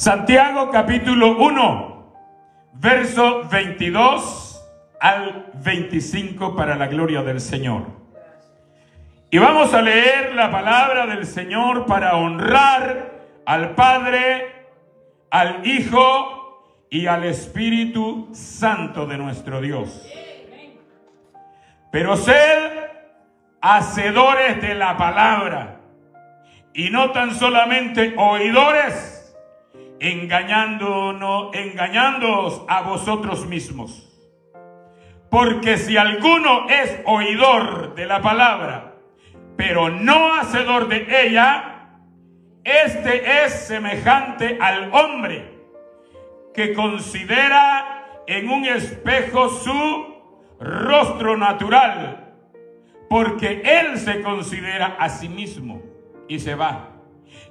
Santiago capítulo 1, verso 22 al 25 para la gloria del Señor. Y vamos a leer la palabra del Señor para honrar al Padre, al Hijo y al Espíritu Santo de nuestro Dios. Pero sed hacedores de la palabra y no tan solamente oidores, engañándoos a vosotros mismos. Porque si alguno es oidor de la palabra, pero no hacedor de ella, este es semejante al hombre que considera en un espejo su rostro natural, porque él se considera a sí mismo y se va,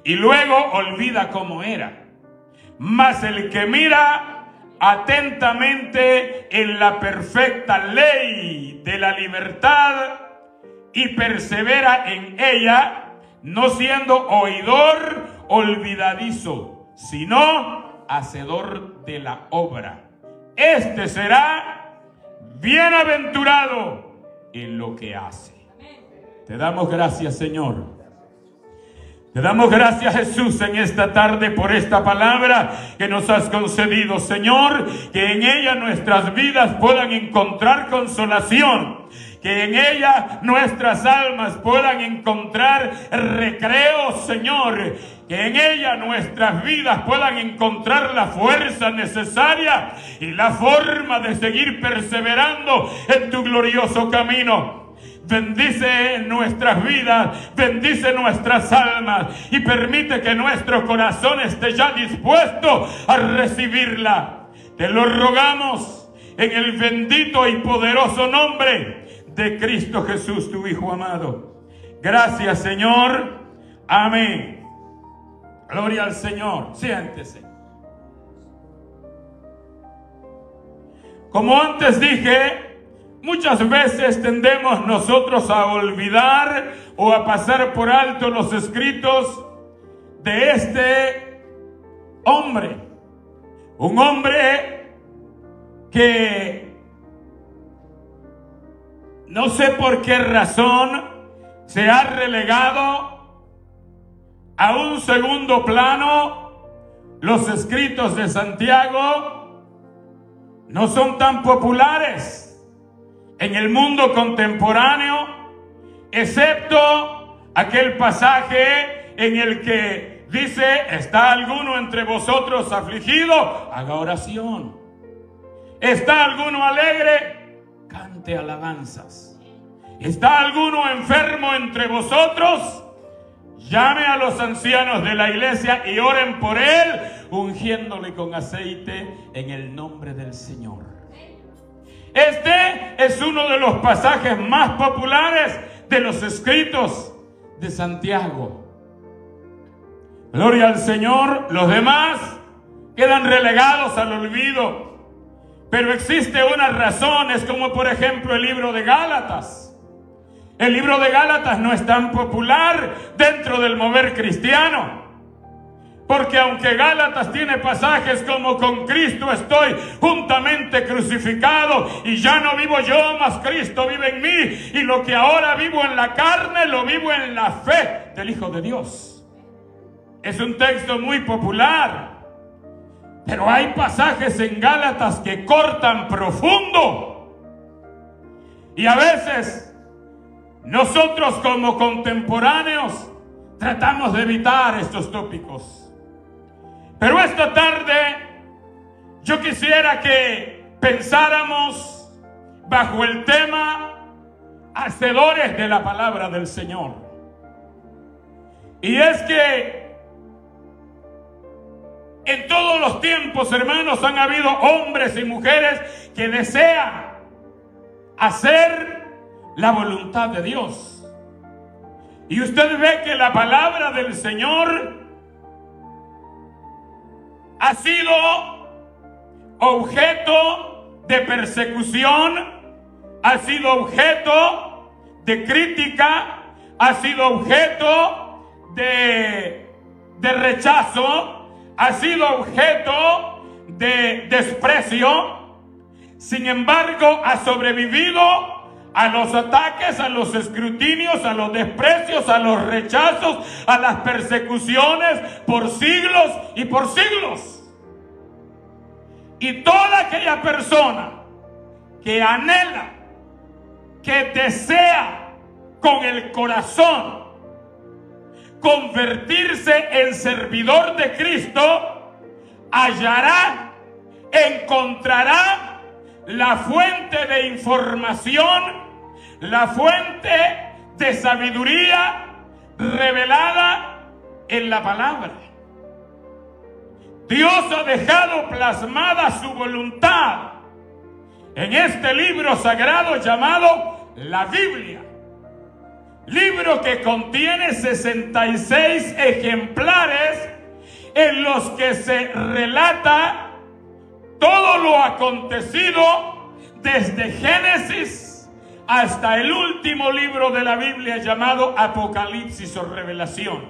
y luego olvida cómo era. Mas el que mira atentamente en la perfecta ley de la libertad y persevera en ella, no siendo oidor olvidadizo, sino hacedor de la obra, este será bienaventurado en lo que hace. Te damos gracias, Señor. Te damos gracias, Jesús, en esta tarde por esta palabra que nos has concedido, Señor, que en ella nuestras vidas puedan encontrar consolación, que en ella nuestras almas puedan encontrar recreo, Señor, que en ella nuestras vidas puedan encontrar la fuerza necesaria y la forma de seguir perseverando en tu glorioso camino. Bendice nuestras vidas, bendice nuestras almas y permite que nuestro corazón esté ya dispuesto a recibirla. Te lo rogamos en el bendito y poderoso nombre de Cristo Jesús, tu Hijo amado. Gracias, Señor. Amén. Gloria al Señor. Siéntese. Como antes dije, muchas veces tendemos nosotros a olvidar o a pasar por alto los escritos de este hombre. Un hombre que no sé por qué razón se ha relegado a un segundo plano. Los escritos de Santiago no son tan populares en el mundo contemporáneo, excepto aquel pasaje en el que dice: ¿está alguno entre vosotros afligido? Haga oración. ¿Está alguno alegre? Cante alabanzas. ¿Está alguno enfermo entre vosotros? Llame a los ancianos de la iglesia y oren por él, ungiéndole con aceite en el nombre del Señor. Este es uno de los pasajes más populares de los escritos de Santiago. Gloria al Señor. Los demás quedan relegados al olvido. Pero existe una razón, es como por ejemplo el libro de Gálatas. El libro de Gálatas no es tan popular dentro del mover cristiano. Porque aunque Gálatas tiene pasajes como: con Cristo estoy juntamente crucificado, y ya no vivo yo, mas Cristo vive en mí, y lo que ahora vivo en la carne, lo vivo en la fe del Hijo de Dios. Es un texto muy popular. Pero hay pasajes en Gálatas que cortan profundo. Y a veces nosotros como contemporáneos tratamos de evitar estos tópicos. Pero esta tarde yo quisiera que pensáramos bajo el tema hacedores de la palabra del Señor. Y es que en todos los tiempos, hermanos, han habido hombres y mujeres que desean hacer la voluntad de Dios. Y usted ve que la palabra del Señor ha sido objeto de persecución, ha sido objeto de crítica, ha sido objeto de rechazo, ha sido objeto de desprecio, sin embargo ha sobrevivido a los ataques, a los escrutinios, a los desprecios, a los rechazos, a las persecuciones por siglos y por siglos. Y toda aquella persona que anhela, que desea con el corazón convertirse en servidor de Cristo, hallará, encontrará la fuente de información, la fuente de sabiduría revelada en la palabra. Dios ha dejado plasmada su voluntad en este libro sagrado llamado la Biblia. Libro que contiene 66 ejemplares en los que se relata todo lo acontecido desde Génesis hasta el último libro de la Biblia llamado Apocalipsis o Revelación.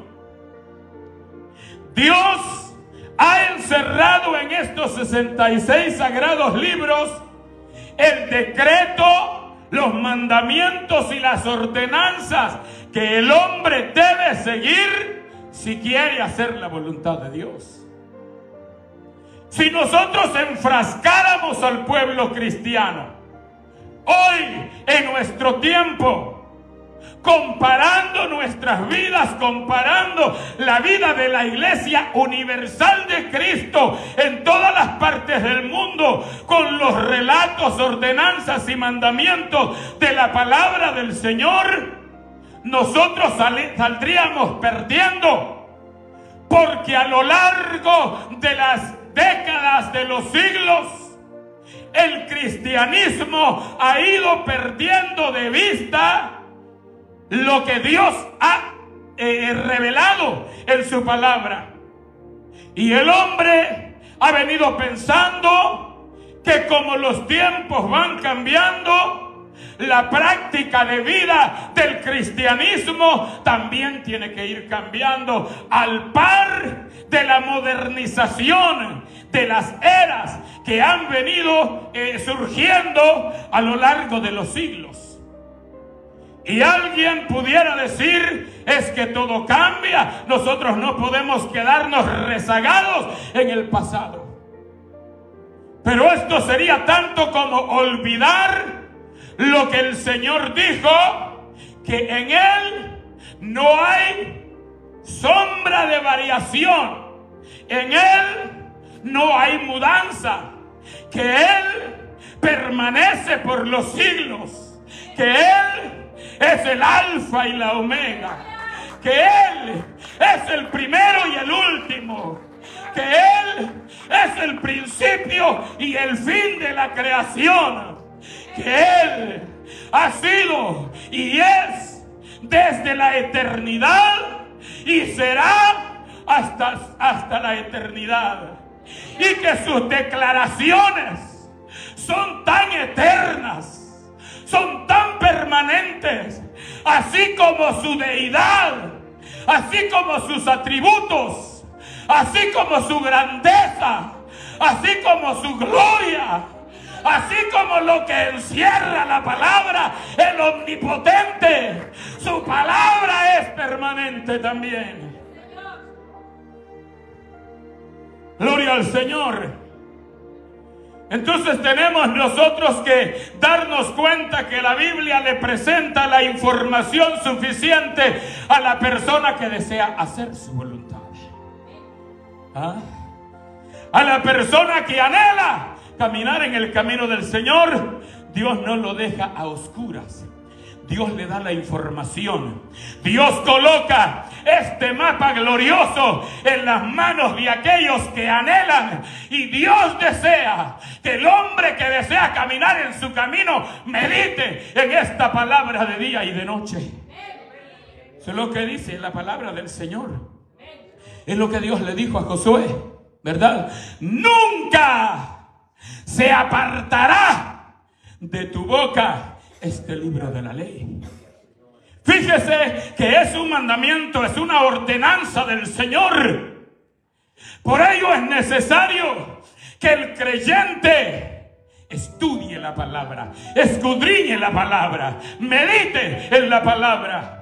Dios ha encerrado en estos 66 sagrados libros el decreto, los mandamientos y las ordenanzas que el hombre debe seguir si quiere hacer la voluntad de Dios. Si nosotros enfrascáramos al pueblo cristiano hoy en nuestro tiempo, comparando nuestras vidas, comparando la vida de la Iglesia Universal de Cristo en todas las partes del mundo con los relatos, ordenanzas y mandamientos de la palabra del Señor, nosotros saldríamos perdiendo, porque a lo largo de las décadas, de los siglos, el cristianismo ha ido perdiendo de vista lo que Dios ha revelado en su palabra. Y el hombre ha venido pensando que como los tiempos van cambiando, la práctica de vida del cristianismo también tiene que ir cambiando al par de la modernización de las eras que han venido surgiendo a lo largo de los siglos. Y alguien pudiera decir, es que todo cambia, nosotros no podemos quedarnos rezagados en el pasado. Pero esto sería tanto como olvidar lo que el Señor dijo, que en Él no hay sombra de variación, en Él no hay mudanza, que Él permanece por los siglos, que Él es el alfa y la omega, que Él es el primero y el último, que Él es el principio y el fin de la creación, que Él ha sido y es desde la eternidad y será hasta la eternidad, y que sus declaraciones son tan eternas, son tan permanentes, así como su deidad, así como sus atributos, así como su grandeza, así como su gloria, así como lo que encierra la palabra, el omnipotente. Su palabra es permanente también. Gloria al Señor. Entonces tenemos nosotros que darnos cuenta que la Biblia le presenta la información suficiente a la persona que desea hacer su voluntad. ¿Ah? A la persona que anhela caminar en el camino del Señor, Dios no lo deja a oscuras. Dios le da la información. Dios coloca este mapa glorioso en las manos de aquellos que anhelan. Y Dios desea que el hombre que desea caminar en su camino medite en esta palabra de día y de noche. Eso es lo que dice la palabra del Señor. Es lo que Dios le dijo a Josué, ¿verdad? Nunca se apartará de tu boca este libro de la ley. Fíjese que es un mandamiento, es una ordenanza del Señor Por ello es necesario que el creyente estudie la palabra, escudriñe la palabra, medite en la palabra.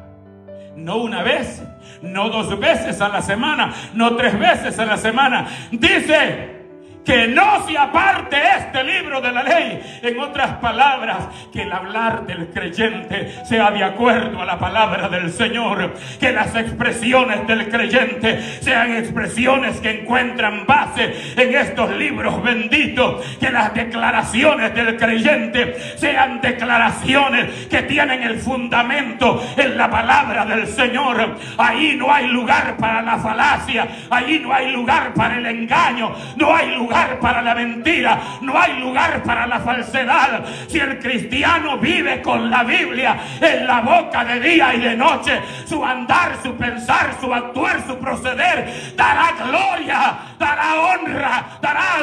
No una vez, no 2 veces a la semana, no 3 veces a la semana. Dice que no se aparte este libro de la ley. En otras palabras, que el hablar del creyente sea de acuerdo a la palabra del Señor. Que las expresiones del creyente sean expresiones que encuentran base en estos libros benditos. Que las declaraciones del creyente sean declaraciones que tienen el fundamento en la palabra del Señor. Ahí no hay lugar para la falacia, ahí no hay lugar para el engaño, no hay lugar para la mentira, no hay lugar para la falsedad. Si el cristiano vive con la Biblia en la boca de día y de noche, su andar, su pensar, su actuar, su proceder dará gloria, dará honra, dará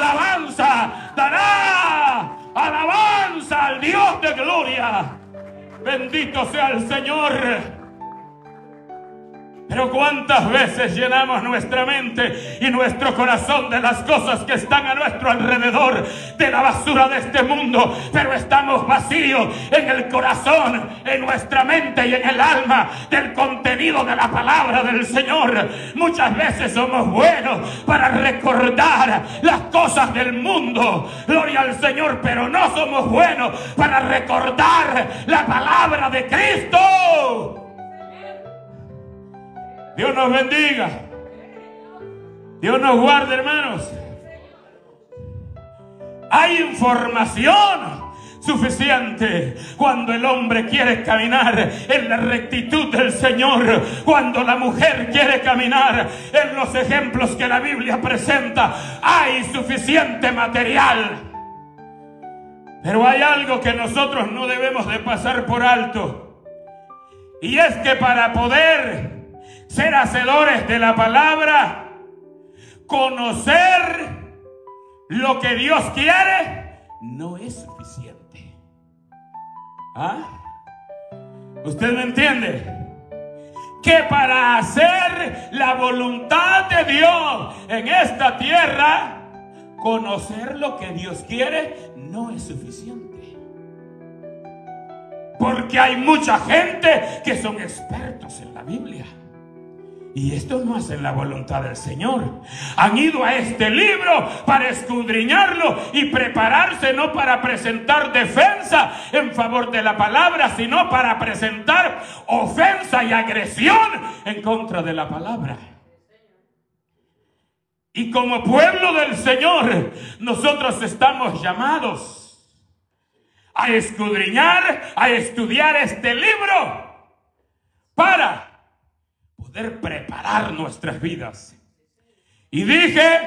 alabanza al Dios de gloria. Bendito sea el Señor. Pero cuántas veces llenamos nuestra mente y nuestro corazón de las cosas que están a nuestro alrededor, de la basura de este mundo, pero estamos vacíos en el corazón, en nuestra mente y en el alma del contenido de la palabra del Señor. Muchas veces somos buenos para recordar las cosas del mundo, gloria al Señor, pero no somos buenos para recordar la palabra de Cristo. Dios nos bendiga. Dios nos guarde, hermanos. Hay información suficiente cuando el hombre quiere caminar en la rectitud del Señor, cuando la mujer quiere caminar en los ejemplos que la Biblia presenta. Hay suficiente material. Pero hay algo que nosotros no debemos de pasar por alto, y es que para poder ser hacedores de la palabra, conocer lo que Dios quiere no es suficiente. ¿Ah? ¿Usted me entiende? Que para hacer la voluntad de Dios en esta tierra, conocer lo que Dios quiere no es suficiente. Porque hay mucha gente que son expertos en la Biblia, y estos no hacen la voluntad del Señor. Han ido a este libro para escudriñarlo y prepararse, no para presentar defensa en favor de la palabra, sino para presentar ofensa y agresión en contra de la palabra. Y como pueblo del Señor, nosotros estamos llamados a escudriñar, a estudiar este libro para poder preparar nuestras vidas. Y dije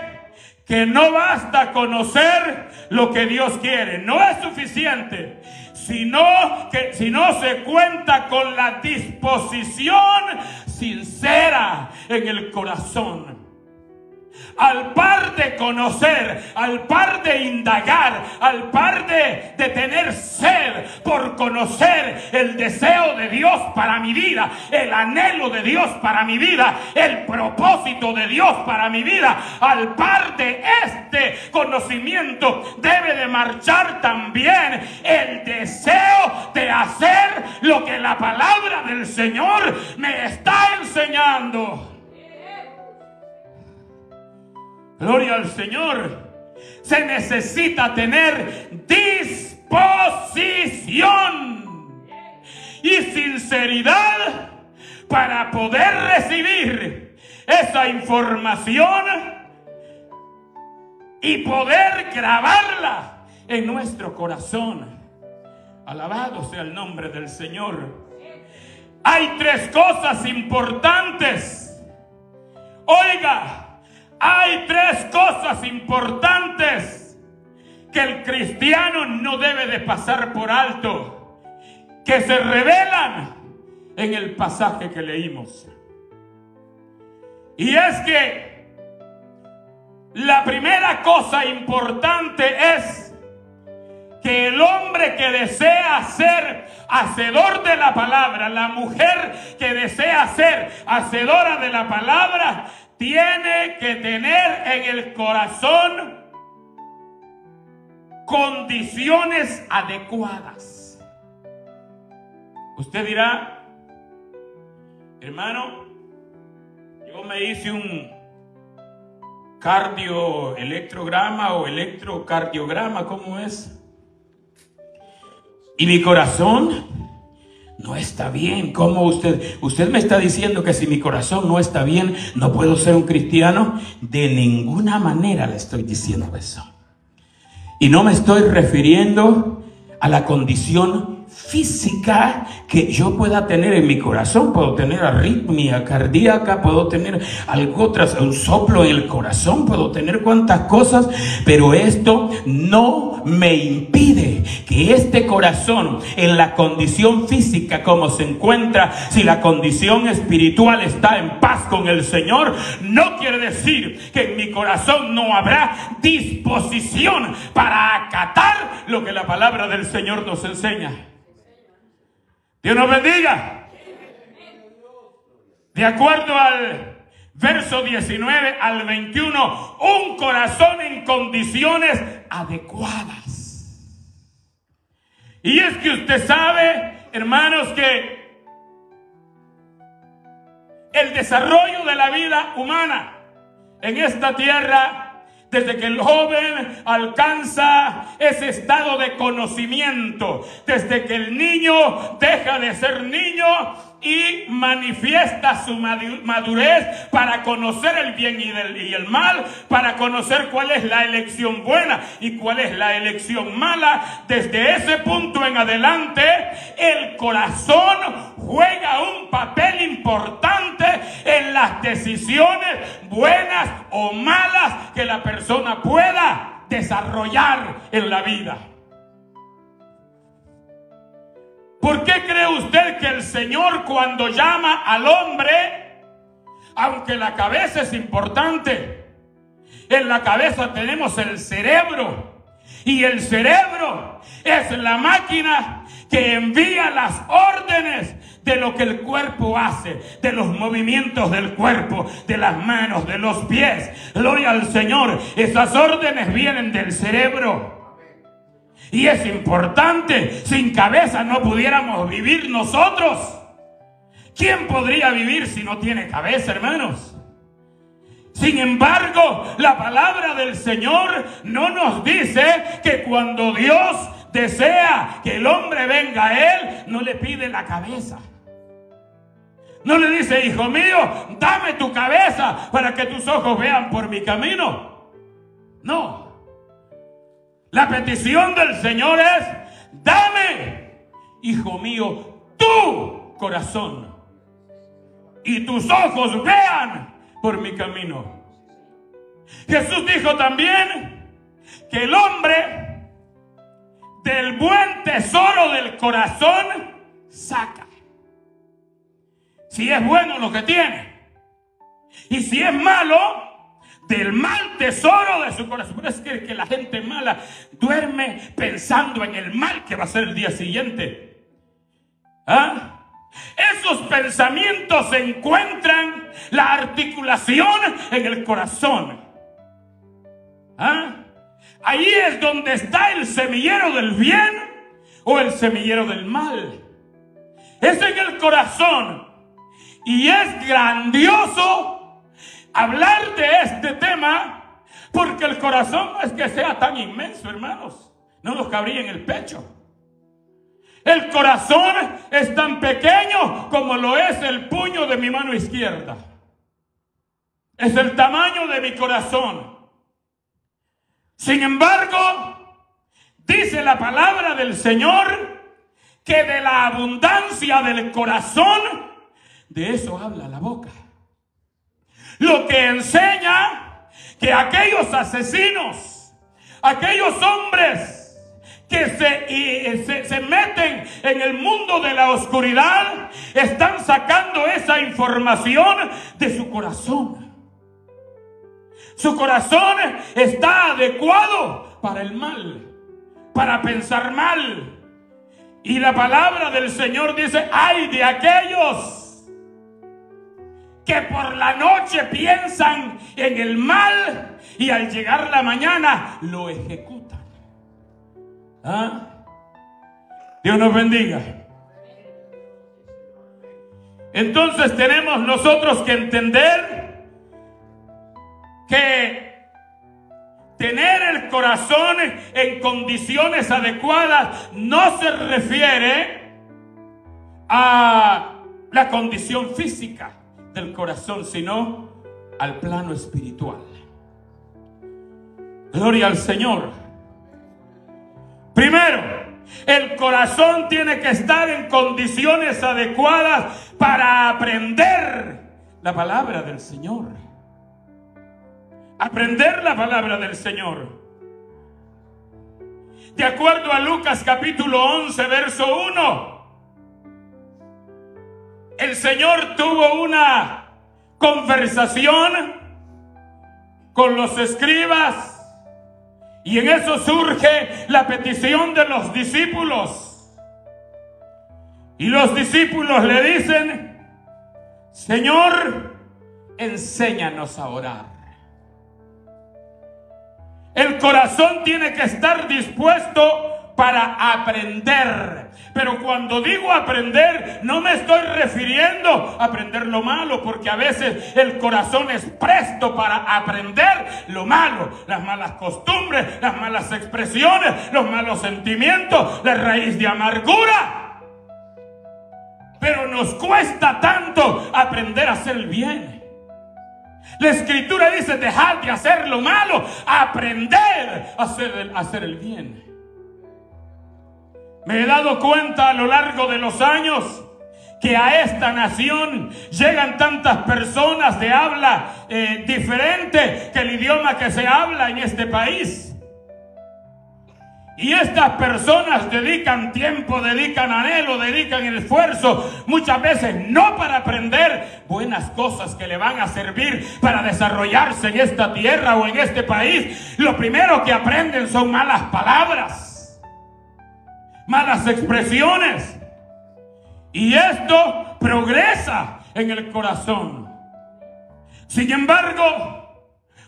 que no basta conocer lo que Dios quiere, no es suficiente, sino que si no se cuenta con la disposición sincera en el corazón. Al par de conocer, al par de indagar, al par de tener sed por conocer el deseo de Dios para mi vida, el anhelo de Dios para mi vida, el propósito de Dios para mi vida, al par de este conocimiento debe de marchar también el deseo de hacer lo que la palabra del Señor me está enseñando. Gloria al Señor. Se necesita tener disposición y sinceridad para poder recibir esa información y poder grabarla en nuestro corazón. Alabado sea el nombre del Señor. Hay 3 cosas importantes. Oiga, hay 3 cosas importantes que el cristiano no debe de pasar por alto, que se revelan en el pasaje que leímos. Y es que la primera cosa importante es que el hombre que desea ser hacedor de la palabra, la mujer que desea ser hacedora de la palabra, tiene que tener en el corazón condiciones adecuadas. Usted dirá, hermano, yo me hice un cardioelectrograma o electrocardiograma, ¿cómo es? Y mi corazón no está bien. ¿Cómo usted me está diciendo que si mi corazón no está bien, no puedo ser un cristiano? De ninguna manera le estoy diciendo eso. Y no me estoy refiriendo a la condición física que yo pueda tener en mi corazón. Puedo tener arritmia cardíaca, puedo tener algo tras un soplo en el corazón, puedo tener cuantas cosas, pero esto no me impide que este corazón, en la condición física como se encuentra, si la condición espiritual está en paz con el Señor, no quiere decir que en mi corazón no habrá disposición para acatar lo que la palabra del Señor nos enseña. Dios nos bendiga. De acuerdo al verso 19 al 21, un corazón en condiciones adecuadas. Y es que usted sabe, hermanos, que el desarrollo de la vida humana en esta tierra, desde que el joven alcanza ese estado de conocimiento, desde que el niño deja de ser niño y manifiesta su madurez para conocer el bien y el mal, para conocer cuál es la elección buena y cuál es la elección mala, desde ese punto en adelante, el corazón juega un papel importante en las decisiones buenas o malas que la persona pueda desarrollar en la vida. ¿Por qué cree usted que el Señor, cuando llama al hombre, aunque la cabeza es importante, en la cabeza tenemos el cerebro, y el cerebro es la máquina que envía las órdenes de lo que el cuerpo hace, de los movimientos del cuerpo, de las manos, de los pies? Gloria al Señor. Esas órdenes vienen del cerebro. Y es importante. Sin cabeza no pudiéramos vivir nosotros. ¿Quién podría vivir si no tiene cabeza, hermanos? Sin embargo, la palabra del Señor no nos dice que cuando Dios desea que el hombre venga a Él, no le pide la cabeza. No le dice, hijo mío, dame tu cabeza para que tus ojos vean por mi camino. No. La petición del Señor es, dame, hijo mío, tu corazón y tus ojos vean por mi camino. Jesús dijo también que el hombre del buen tesoro del corazón saca. Si es bueno lo que tiene, y si es malo, del mal tesoro de su corazón. Pero es que la gente mala duerme pensando en el mal que va a ser el día siguiente. ¿Ah? Esos pensamientos encuentran la articulación en el corazón. ¿Ah? Ahí es donde está el semillero del bien o el semillero del mal. Es en el corazón. Y es grandioso hablar de este tema, porque el corazón no es que sea tan inmenso, hermanos. No nos cabría en el pecho. El corazón es tan pequeño como lo es el puño de mi mano izquierda. Es el tamaño de mi corazón. Sin embargo, dice la palabra del Señor que de la abundancia del corazón, de eso habla la boca. Lo que enseña que aquellos asesinos, aquellos hombres que se meten en el mundo de la oscuridad, están sacando esa información de su corazón. Su corazón está adecuado para el mal, para pensar mal. Y la palabra del Señor dice, ay de aquellos que por la noche piensan en el mal y al llegar la mañana lo ejecutan. ¿Ah? Dios nos bendiga. Entonces tenemos nosotros que entender que tener el corazón en condiciones adecuadas no se refiere a la condición física del corazón, sino al plano espiritual. Gloria al Señor. Primero, el corazón tiene que estar en condiciones adecuadas para aprender la palabra del Señor. Aprender la palabra del Señor. De acuerdo a Lucas capítulo 11, verso 1, el Señor tuvo una conversación con los escribas y en eso surge la petición de los discípulos. Y los discípulos le dicen: Señor, enséñanos a orar. El corazón tiene que estar dispuesto para aprender. Pero cuando digo aprender, no me estoy refiriendo a aprender lo malo, porque a veces el corazón es presto para aprender lo malo, las malas costumbres, las malas expresiones, los malos sentimientos, la raíz de amargura. Pero nos cuesta tanto aprender a hacer el bien. La Escritura dice: dejad de hacer lo malo, aprender a hacer el bien. Me he dado cuenta a lo largo de los años que a esta nación llegan tantas personas de habla diferente que el idioma que se habla en este país. Y estas personas dedican tiempo, dedican anhelo, dedican esfuerzo, muchas veces no para aprender buenas cosas que le van a servir para desarrollarse en esta tierra o en este país. Lo primero que aprenden son malas palabras, malas expresiones. Y esto progresa en el corazón. Sin embargo,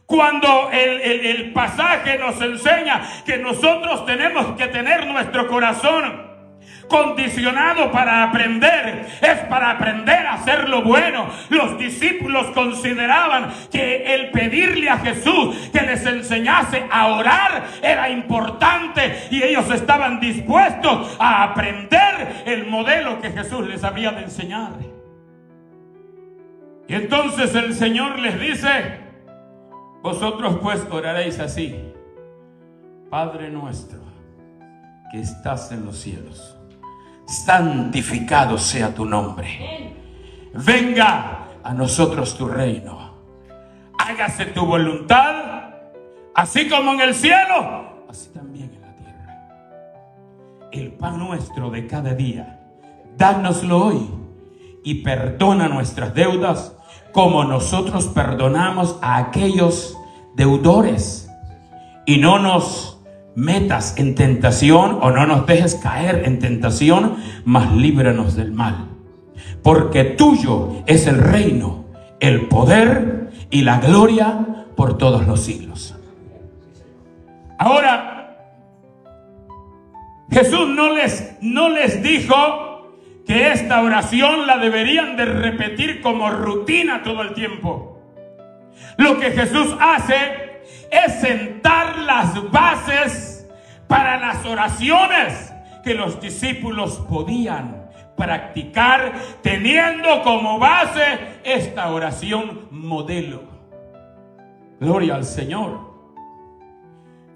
cuando el pasaje nos enseña que nosotros tenemos que tener nuestro corazón condicionado para aprender, es para aprender a hacer lo bueno. Los discípulos consideraban que el pedirle a Jesús que les enseñase a orar era importante y ellos estaban dispuestos a aprender el modelo que Jesús les había de enseñar. Y entonces el Señor les dice: vosotros pues oraréis así: Padre nuestro que estás en los cielos, santificado sea tu nombre. Venga a nosotros tu reino. Hágase tu voluntad, así como en el cielo, así también en la tierra. El pan nuestro de cada día, dánoslo hoy, y perdona nuestras deudas, como nosotros perdonamos a aquellos deudores. Y no nos metas en tentación, o no nos dejes caer en tentación, mas líbranos del mal. Porque tuyo es el reino, el poder y la gloria por todos los siglos. Ahora, Jesús no les dijo que esta oración la deberían de repetir como rutina todo el tiempo. Lo que Jesús hace es sentar las bases para las oraciones que los discípulos podían practicar, teniendo como base esta oración modelo. Gloria al Señor.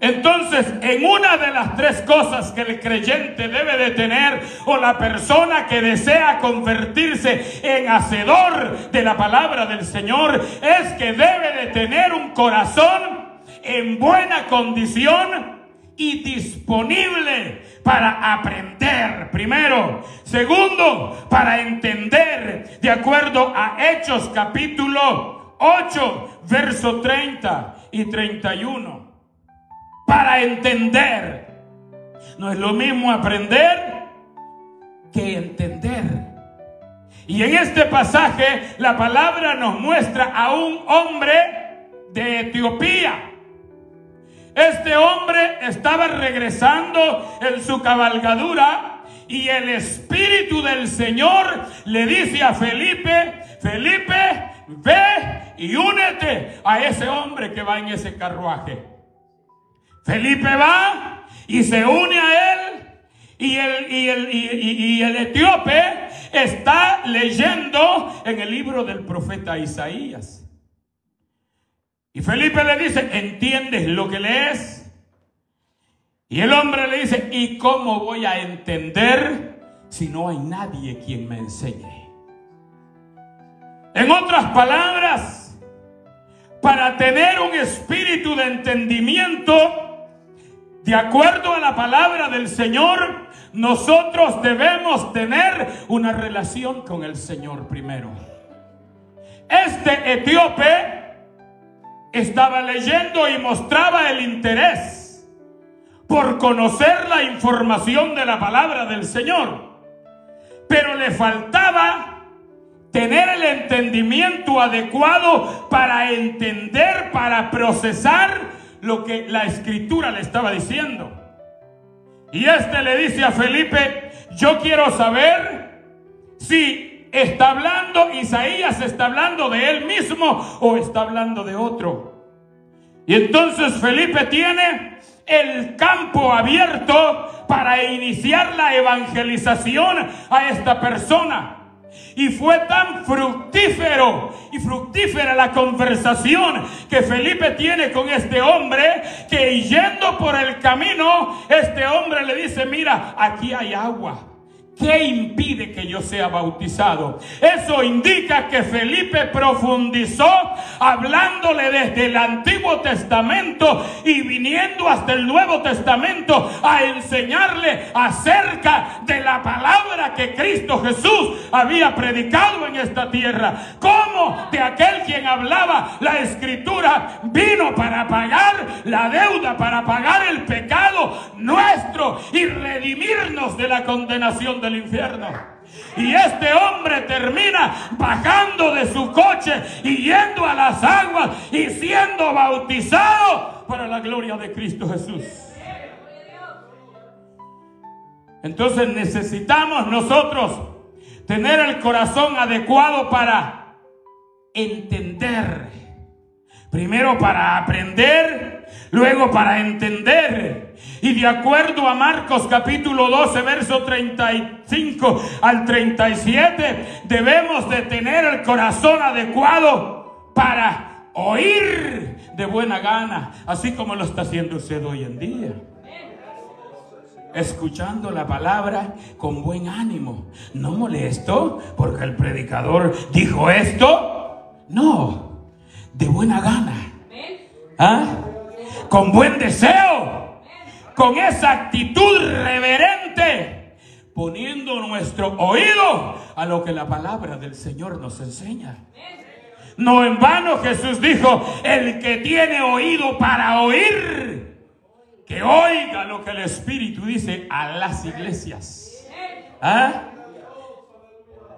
Entonces, en una de las tres cosas que el creyente debe de tener, o la persona que desea convertirse en hacedor de la palabra del Señor, es que debe de tener un corazón en buena condición y disponible para aprender, primero. Segundo, para entender, de acuerdo a Hechos capítulo 8, verso 30 y 31. Para entender. No es lo mismo aprender que entender. Y en este pasaje la palabra nos muestra a un hombre de Etiopía. Este hombre estaba regresando en su cabalgadura y el Espíritu del Señor le dice a Felipe: Felipe, ve y únete a ese hombre que va en ese carruaje. Felipe va y se une a él. Y el etíope está leyendo en el libro del profeta Isaías. Y Felipe le dice: ¿entiendes lo que lees? Y el hombre le dice: ¿y cómo voy a entender si no hay nadie quien me enseñe? En otras palabras, para tener un espíritu de entendimiento de acuerdo a la palabra del Señor, nosotros debemos tener una relación con el Señor primero. Este etíope estaba leyendo y mostraba el interés por conocer la información de la palabra del Señor, pero le faltaba tener el entendimiento adecuado para entender, para procesar lo que la Escritura le estaba diciendo. Y este le dice a Felipe: yo quiero saber si está hablando Isaías, está hablando de él mismo o está hablando de otro. Y entonces Felipe tiene el campo abierto para iniciar la evangelización a esta persona. Y fue tan fructífera la conversación que Felipe tiene con este hombre, que yendo por el camino, este hombre le dice: mira, aquí hay agua. ¿Qué impide que yo sea bautizado? Eso indica que Felipe profundizó, hablándole desde el Antiguo Testamento y viniendo hasta el Nuevo Testamento a enseñarle acerca de la palabra que Cristo Jesús había predicado en esta tierra. Cómo de aquel quien hablaba la Escritura vino para pagar la deuda, para pagar el pecado nuestro y redimirnos de la condenación del infierno. Y este hombre termina bajando de su coche y yendo a las aguas y siendo bautizado para la gloria de Cristo Jesús. Entonces necesitamos nosotros tener el corazón adecuado para entender. Primero para aprender, luego para entender. Y de acuerdo a Marcos capítulo 12, verso 35 al 37, debemos de tener el corazón adecuado para oír de buena gana, así como lo está haciendo usted hoy en día. Escuchando la palabra con buen ánimo, no molesto porque el predicador dijo esto, no, de buena gana, ¿ah? Con buen deseo, con esa actitud reverente, poniendo nuestro oído a lo que la palabra del Señor nos enseña. No en vano Jesús dijo: el que tiene oído para oír, que oiga lo que el Espíritu dice a las iglesias. ¿Ah?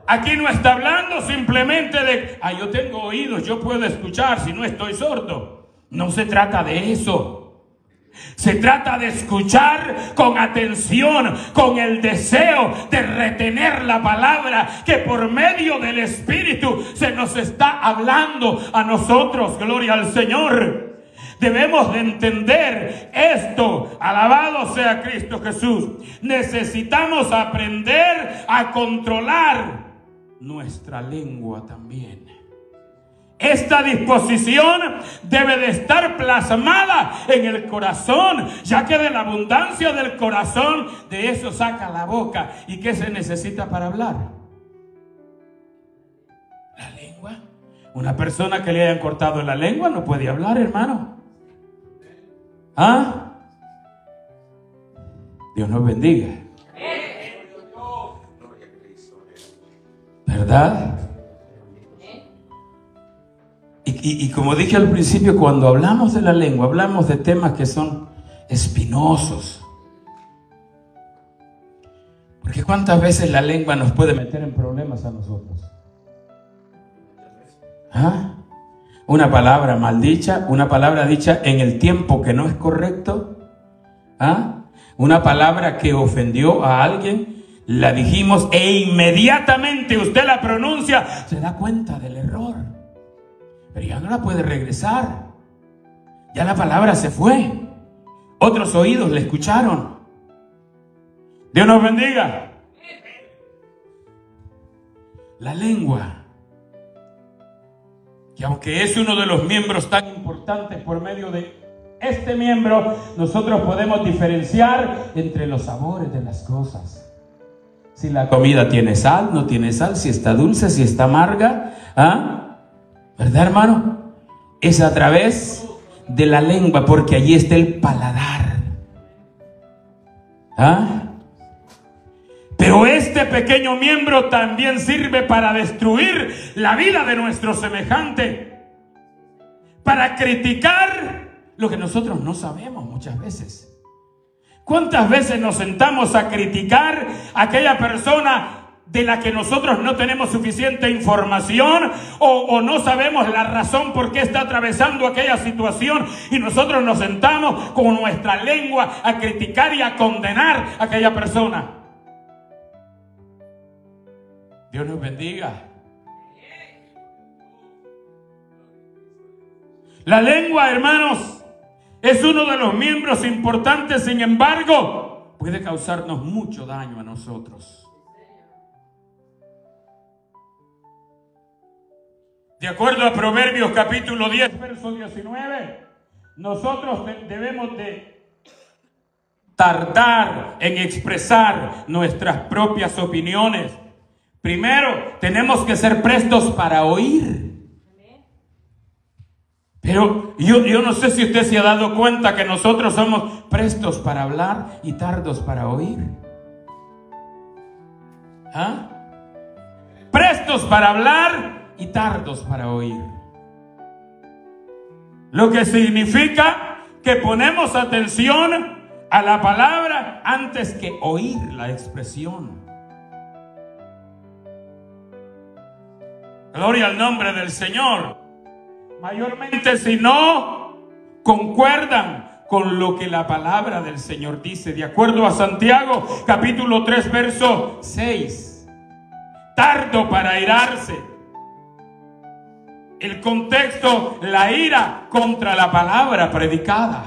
Aquí no está hablando simplemente de: yo tengo oídos, yo puedo escuchar si no estoy sordo. No se trata de eso. Se trata de escuchar con atención, con el deseo de retener la palabra que por medio del Espíritu se nos está hablando a nosotros. Gloria al Señor. Debemos de entender esto. Alabado sea Cristo Jesús. Necesitamos aprender a controlar nuestra lengua también. Esta disposición debe de estar plasmada en el corazón, ya que de la abundancia del corazón, de eso saca la boca. ¿Y qué se necesita para hablar? La lengua. Una persona que le hayan cortado la lengua no puede hablar, hermano. ¿Ah? Dios nos bendiga. ¿Verdad? Y como dije al principio, cuando hablamos de la lengua, hablamos de temas que son espinosos. Por Porque ¿cuántas veces la lengua nos puede meter en problemas a nosotros? ¿Ah? Una palabra maldicha, una palabra dicha en el tiempo que no es correcto. ¿Ah? Una palabra que ofendió a alguien, la dijimos e inmediatamente usted la pronuncia, se da cuenta del error. Pero ya no la puede regresar. Ya la palabra se fue. Otros oídos la escucharon. Dios nos bendiga. La lengua, que aunque es uno de los miembros tan importantes, por medio de este miembro nosotros podemos diferenciar entre los sabores de las cosas. Si la comida tiene sal, no tiene sal, si está dulce, si está amarga, ¿ah? ¿Verdad, hermano? Es a través de la lengua, porque allí está el paladar. ¿Ah? Pero este pequeño miembro también sirve para destruir la vida de nuestro semejante, para criticar lo que nosotros no sabemos muchas veces. ¿Cuántas veces nos sentamos a criticar a aquella persona de la que nosotros no tenemos suficiente información o no sabemos la razón por qué está atravesando aquella situación, y nosotros nos sentamos con nuestra lengua a criticar y a condenar a aquella persona? Dios nos bendiga. La lengua, hermanos, es uno de los miembros importantes, sin embargo, puede causarnos mucho daño a nosotros. De acuerdo a Proverbios capítulo 10, verso 19, nosotros debemos de tardar en expresar nuestras propias opiniones. Primero, tenemos que ser prestos para oír. Pero yo no sé si usted se ha dado cuenta que nosotros somos prestos para hablar y tardos para oír. ¿Ah? Prestos para hablar y tardos para oír. Lo que significa que ponemos atención a la palabra antes que oír la expresión. Gloria al nombre del Señor. Mayormente si no concuerdan con lo que la palabra del Señor dice. De acuerdo a Santiago capítulo 3 verso 6. Tardo para airarse. El contexto, la ira contra la palabra predicada.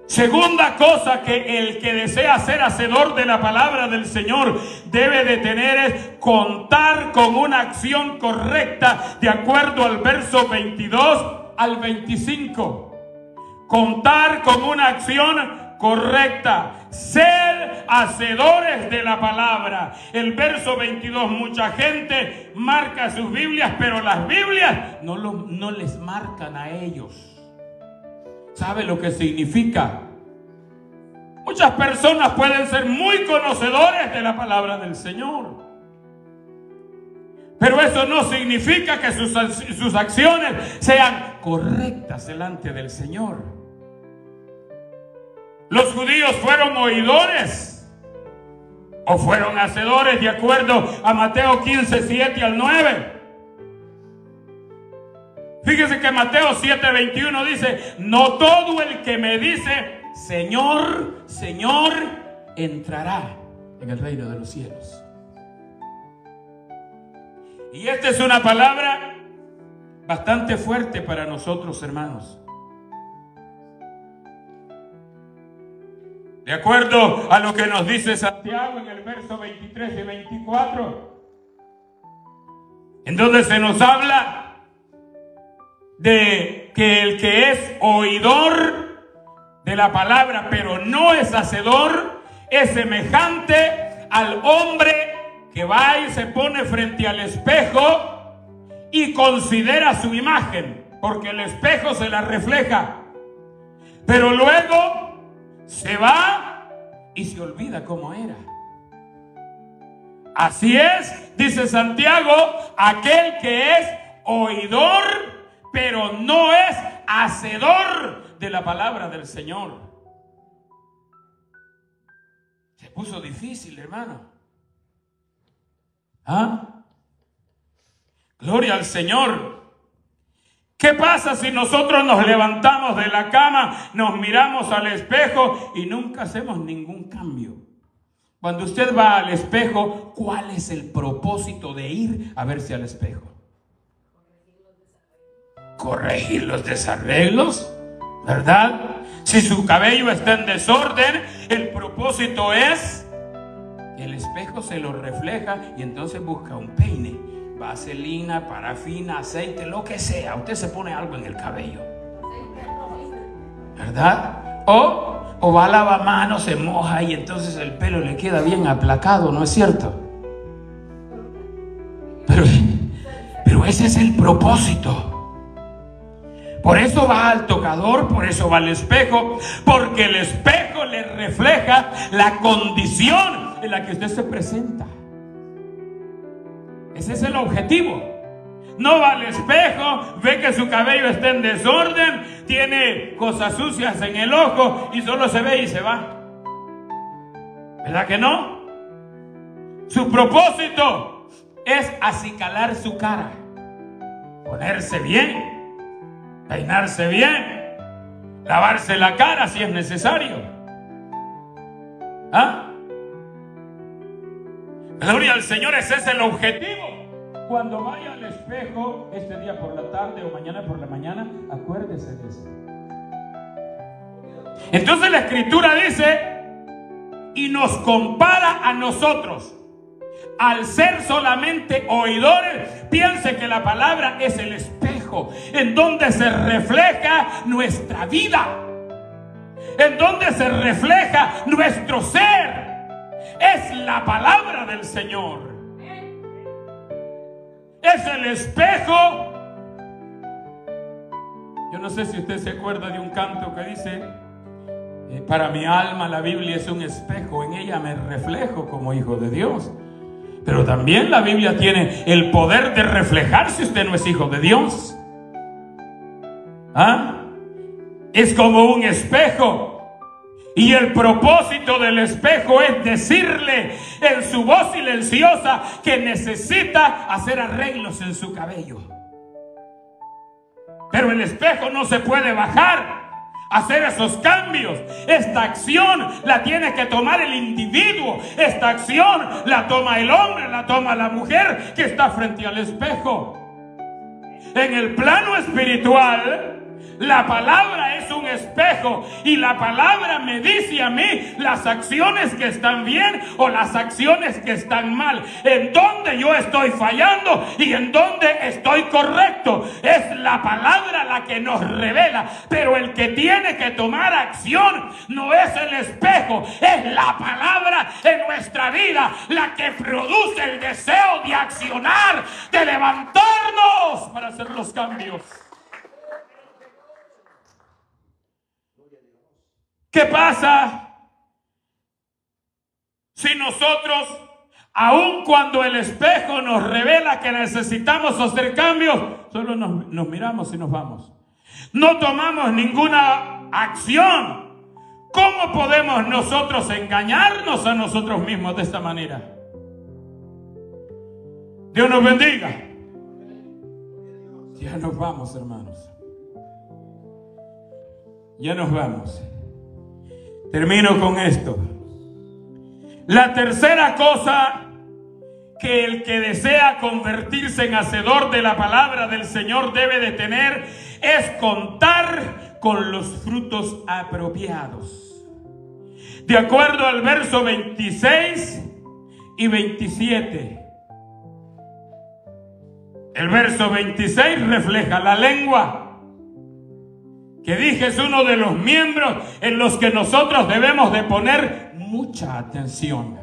Segunda cosa que el que desea ser hacedor de la palabra del Señor debe de tener es contar con una acción correcta, de acuerdo al verso 22 al 25. Contar con una acción correcta, ser hacedores de la palabra. El verso 22, mucha gente marca sus Biblias, pero las Biblias no les marcan a ellos. ¿Sabe lo que significa? Muchas personas pueden ser muy conocedores de la palabra del Señor, pero eso no significa que sus acciones sean correctas delante del Señor. Los judíos fueron oidores o fueron hacedores, de acuerdo a Mateo 15, 7 al 9. Fíjese que Mateo 7, 21 dice: no todo el que me dice Señor, Señor, entrará en el reino de los cielos. Y esta es una palabra bastante fuerte para nosotros, hermanos. De acuerdo a lo que nos dice Santiago en el verso 23 y 24, en donde se nos habla de que el que es oidor de la palabra pero no es hacedor es semejante al hombre que va y se pone frente al espejo y considera su imagen, porque el espejo se la refleja, pero luego se va y se olvida cómo era. Así es, dice Santiago, aquel que es oidor pero no es hacedor de la palabra del Señor. Se puso difícil, hermano. ¿Ah? Gloria al Señor. ¿Qué pasa si nosotros nos levantamos de la cama, nos miramos al espejo y nunca hacemos ningún cambio? Cuando usted va al espejo, ¿cuál es el propósito de ir a verse al espejo? Corregir los desarreglos, ¿verdad? Si su cabello está en desorden, el propósito es que el espejo se lo refleja y entonces busca un peine, vaselina, parafina, aceite, lo que sea. Usted se pone algo en el cabello, ¿verdad? O va a lavamanos, se moja y entonces el pelo le queda bien aplacado, ¿no es cierto? Pero ese es el propósito. Por eso va al tocador, por eso va al espejo, porque el espejo le refleja la condición en la que usted se presenta. Ese es el objetivo. No va al espejo, ve que su cabello está en desorden, tiene cosas sucias en el ojo y solo se ve y se va. ¿Verdad que no? Su propósito es acicalar su cara, ponerse bien, peinarse bien, lavarse la cara si es necesario. ¿Ah? Gloria al Señor, ese es el objetivo. Cuando vaya al espejo, este día por la tarde o mañana por la mañana, acuérdese de eso. Entonces la Escritura dice, y nos compara a nosotros. Al ser solamente oidores, piense que la palabra es el espejo en donde se refleja nuestra vida, en donde se refleja nuestro ser. Es la palabra del Señor. Es el espejo. Yo no sé si usted se acuerda de un canto que dice: para mi alma la Biblia es un espejo, en ella me reflejo como hijo de Dios. Pero también la Biblia tiene el poder de reflejar si usted no es hijo de Dios. ¿Ah? Es como un espejo. Y el propósito del espejo es decirle en su voz silenciosa que necesita hacer arreglos en su cabello. Pero el espejo no se puede bajar a hacer esos cambios. Esta acción la tiene que tomar el individuo. Esta acción la toma el hombre, la toma la mujer que está frente al espejo. En el plano espiritual, la palabra es un espejo y la palabra me dice a mí las acciones que están bien o las acciones que están mal, en donde yo estoy fallando y en donde estoy correcto. Es la palabra la que nos revela, pero el que tiene que tomar acción no es el espejo, es la palabra en nuestra vida la que produce el deseo de accionar, de levantarnos para hacer los cambios. ¿Qué pasa si nosotros, aun cuando el espejo nos revela que necesitamos hacer cambios, solo nos miramos y nos vamos? No tomamos ninguna acción. ¿Cómo podemos nosotros engañarnos a nosotros mismos de esta manera? Dios nos bendiga. Ya nos vamos, hermanos. Ya nos vamos. Termino con esto. La tercera cosa que el que desea convertirse en hacedor de la palabra del Señor debe de tener es contar con los frutos apropiados. De acuerdo al verso 26 y 27. El verso 26 refleja la lengua, que dije es uno de los miembros en los que nosotros debemos de poner mucha atención.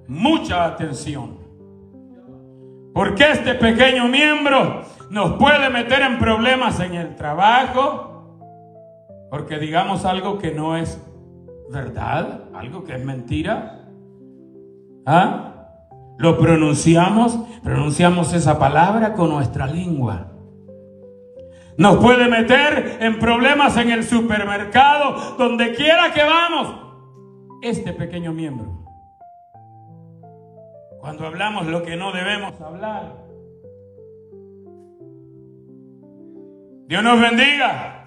Mucha atención. Porque este pequeño miembro nos puede meter en problemas en el trabajo, porque digamos algo que no es verdad, algo que es mentira. ¿Ah? Lo pronunciamos esa palabra con nuestra lengua. Nos puede meter en problemas en el supermercado, donde quiera que vamos. este pequeño miembro. Cuando hablamos lo que no debemos hablar. Dios nos bendiga.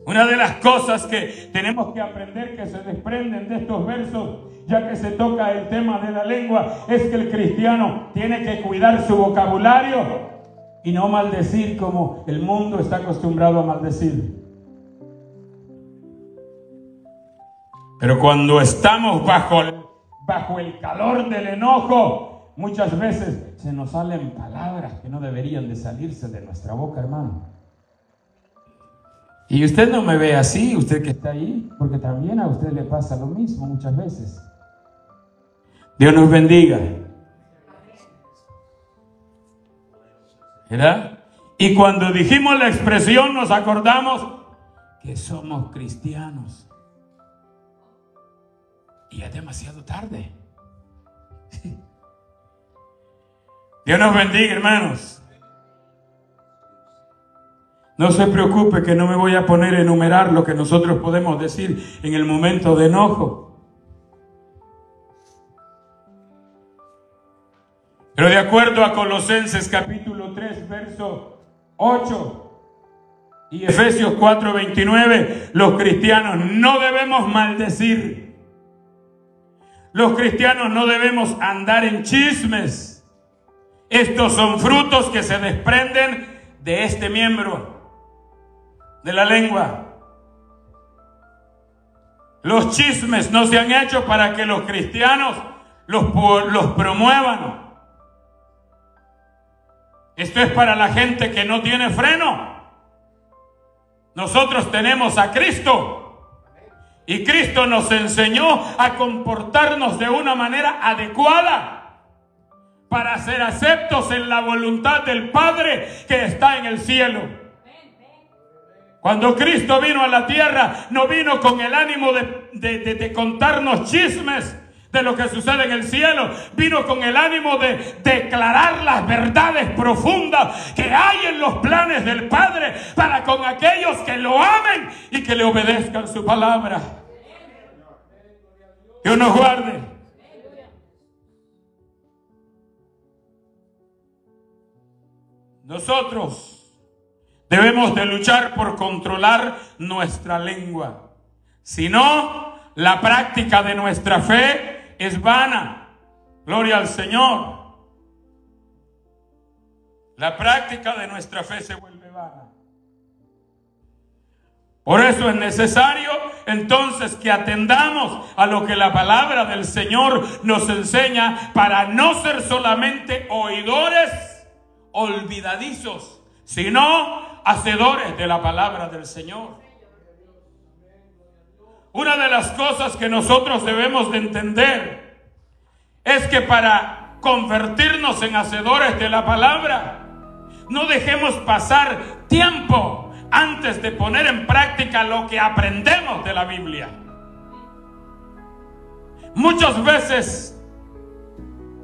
Una de las cosas que tenemos que aprender que se desprenden de estos versos, ya que se toca el tema de la lengua, es que el cristiano tiene que cuidar su vocabulario y no maldecir como el mundo está acostumbrado a maldecir. Pero cuando estamos bajo el calor del enojo, muchas veces se nos salen palabras que no deberían de salirse de nuestra boca, hermano. Y usted no me ve así, usted que está ahí, porque también a usted le pasa lo mismo muchas veces. Dios nos bendiga. ¿Verdad? Y cuando dijimos la expresión nos acordamos que somos cristianos. Y es demasiado tarde. Dios nos bendiga, hermanos. No se preocupe que no me voy a poner a enumerar lo que nosotros podemos decir en el momento de enojo. Pero de acuerdo a Colosenses capítulo 3, verso 8 y Efesios 4, 29, los cristianos no debemos maldecir. Los cristianos no debemos andar en chismes. Estos son frutos que se desprenden de este miembro, de la lengua. Los chismes no se han hecho para que los cristianos los promuevan. Esto es para la gente que no tiene freno. Nosotros tenemos a Cristo. Y Cristo nos enseñó a comportarnos de una manera adecuada para ser aceptos en la voluntad del Padre que está en el cielo. Cuando Cristo vino a la tierra, no vino con el ánimo de contarnos chismes de lo que sucede en el cielo. Vino con el ánimo de declarar las verdades profundas que hay en los planes del Padre para con aquellos que lo amen y que le obedezcan su palabra. Dios nos guarde. Nosotros debemos de luchar por controlar nuestra lengua. Si no, la práctica de nuestra fe es vana. Gloria al Señor. La práctica de nuestra fe se vuelve vana. Por eso es necesario entonces que atendamos a lo que la palabra del Señor nos enseña para no ser solamente oidores olvidadizos, sino hacedores de la palabra del Señor. Una de las cosas que nosotros debemos de entender es que para convertirnos en hacedores de la palabra, no dejemos pasar tiempo antes de poner en práctica lo que aprendemos de la Biblia. Muchas veces,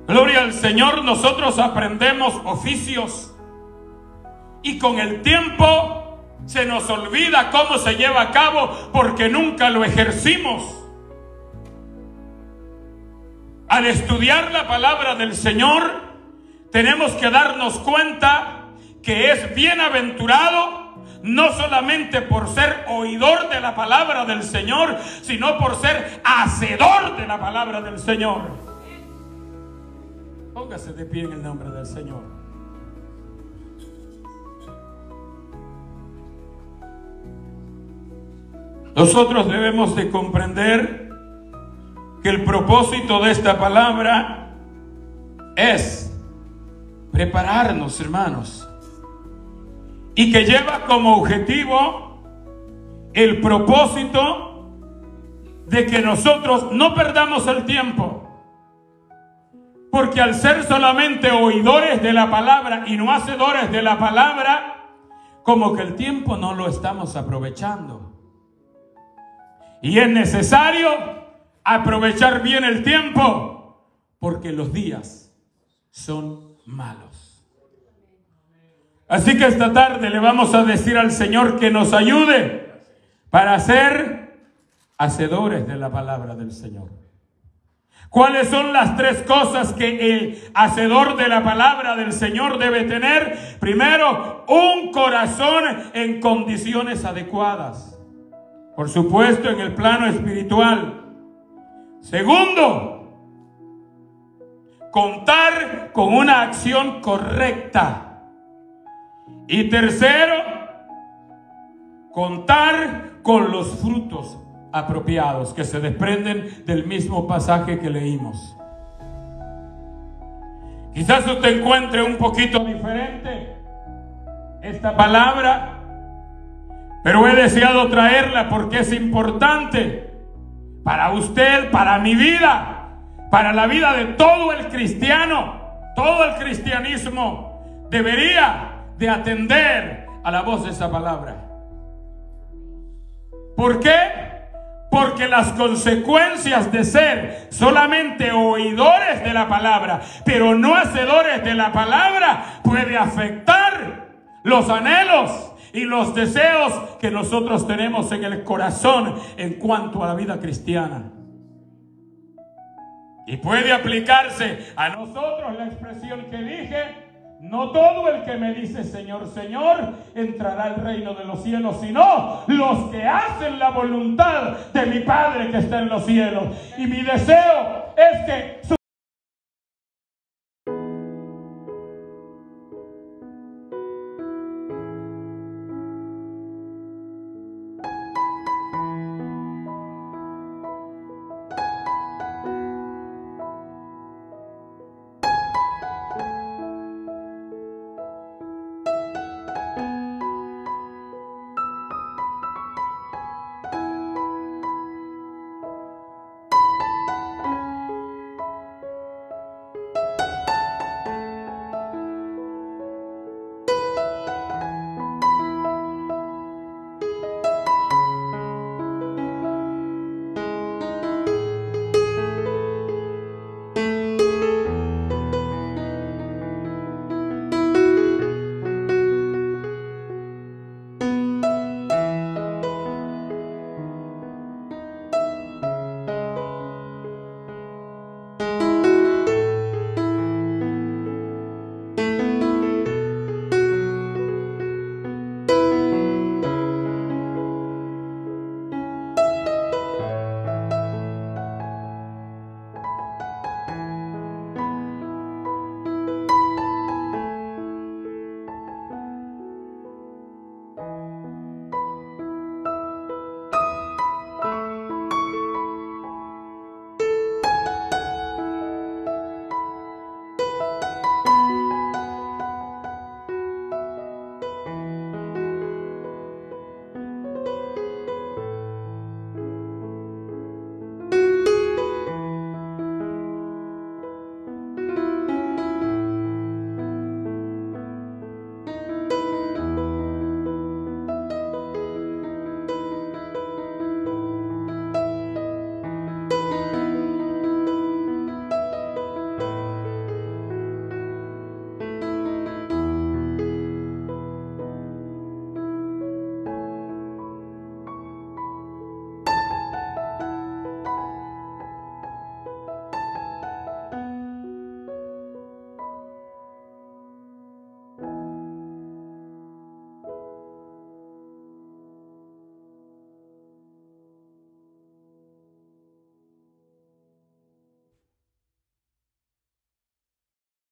gloria al Señor, nosotros aprendemos oficios y con el tiempo se nos olvida cómo se lleva a cabo porque nunca lo ejercimos. Al estudiar la palabra del Señor, tenemos que darnos cuenta que es bienaventurado no solamente por ser oidor de la palabra del Señor, sino por ser hacedor de la palabra del Señor. Póngase de pie en el nombre del Señor. Nosotros debemos de comprender que el propósito de esta palabra es prepararnos, hermanos, y que lleva como objetivo el propósito de que nosotros no perdamos el tiempo, porque al ser solamente oidores de la palabra y no hacedores de la palabra, como que el tiempo no lo estamos aprovechando. Y es necesario aprovechar bien el tiempo, porque los días son malos. Así que esta tarde le vamos a decir al Señor que nos ayude para ser hacedores de la palabra del Señor. ¿Cuáles son las 3 cosas que el hacedor de la palabra del Señor debe tener? Primero, un corazón en condiciones adecuadas. Por supuesto, en el plano espiritual. Segundo, contar con una acción correcta. Y tercero, contar con los frutos apropiados que se desprenden del mismo pasaje que leímos. Quizás usted encuentre un poquito diferente esta palabra, pero he deseado traerla porque es importante para usted, para mi vida, para la vida de todo el cristiano. Todo el cristianismo debería de atender a la voz de esa palabra. ¿Por qué? Porque las consecuencias de ser solamente oidores de la palabra, pero no hacedores de la palabra, puede afectar los anhelos y los deseos que nosotros tenemos en el corazón en cuanto a la vida cristiana. Y puede aplicarse a nosotros la expresión que dije: no todo el que me dice Señor, Señor, entrará al reino de los cielos, sino los que hacen la voluntad de mi Padre que está en los cielos. Y mi deseo es que